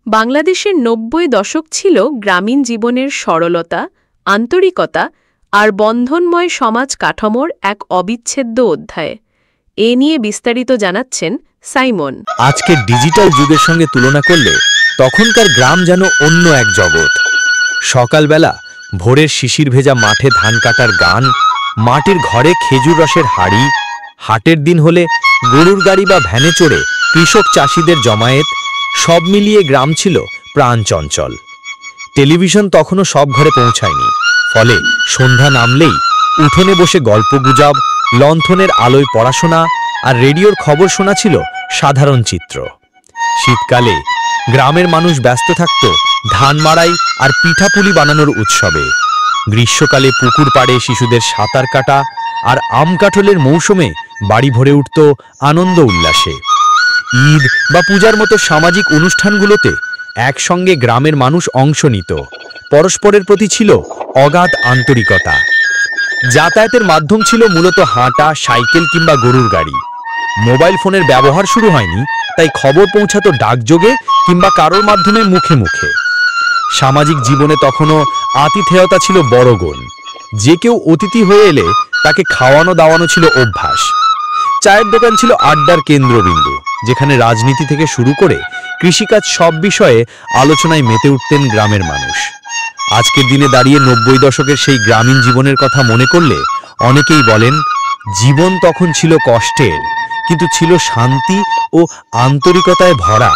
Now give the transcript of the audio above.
বাংলাদেশের ৯০ দশক ছিল গ্রামীণ জীবনের সরলতা, আন্তরিকতা আর বন্ধনময় সমাজ কাঠামোর এক অবিচ্ছেদ্য অধ্যায়। এ নিয়ে বিস্তারিত জানাচ্ছেন সাইমন। আজকের ডিজিটাল যুগের সঙ্গে তুলনা করলে তখনকার গ্রাম যেন অন্য এক জগৎ। সকালবেলা ভোরের শিশির ভেজা মাঠে ধান কাটার গান, মাটির ঘরে খেজুর রসের হাড়ি, হাটের দিন হলে গরুর গাড়ি বা ভ্যানে চড়ে কৃষক চাষিদের জমায়েত, সব মিলিয়ে গ্রাম ছিল প্রাণচঞ্চল। টেলিভিশন তখনও সব ঘরে পৌঁছায়নি, ফলে সন্ধ্যা নামলেই উঠোনে বসে গল্পগুজব, লণ্ঠনের আলোয় পড়াশোনা আর রেডিওর খবর শোনা ছিল সাধারণ চিত্র। শীতকালে গ্রামের মানুষ ব্যস্ত থাকত ধান মাড়াই আর পিঠাপুলি বানানোর উৎসবে। গ্রীষ্মকালে পুকুর পাড়ে শিশুদের সাঁতার কাটা আর আম কাঁঠালের মৌসুমে বাড়ি ভরে উঠত আনন্দ উল্লাসে। ঈদ বা পূজার মতো সামাজিক অনুষ্ঠানগুলোতে একসঙ্গে গ্রামের মানুষ অংশ নিত, পরস্পরের প্রতি ছিল অগাধ আন্তরিকতা। যাতায়াতের মাধ্যম ছিল মূলত হাঁটা, সাইকেল কিংবা গরুর গাড়ি। মোবাইল ফোনের ব্যবহার শুরু হয়নি, তাই খবর পৌঁছাতো ডাকযোগে কিংবা কারোর মাধ্যমে মুখে মুখে। সামাজিক জীবনে তখনও আতিথেয়তা ছিল বড় গুণ। যে কেউ অতিথি হয়ে এলে তাকে খাওয়ানো দাওয়ানো ছিল অভ্যাস। চায়ের দোকান ছিল আড্ডার কেন্দ্রবিন্দু, যেখানে রাজনীতি থেকে শুরু করে কৃষিকাজ সব বিষয়ে আলোচনায় মেতে উঠতেন গ্রামের মানুষ। আজকের দিনে দাঁড়িয়ে ৯০ দশকের সেই গ্রামীণ জীবনের কথা মনে করলে অনেকেই বলেন, জীবন তখন ছিল কষ্টের, কিন্তু ছিল শান্তি ও আন্তরিকতায় ভরা।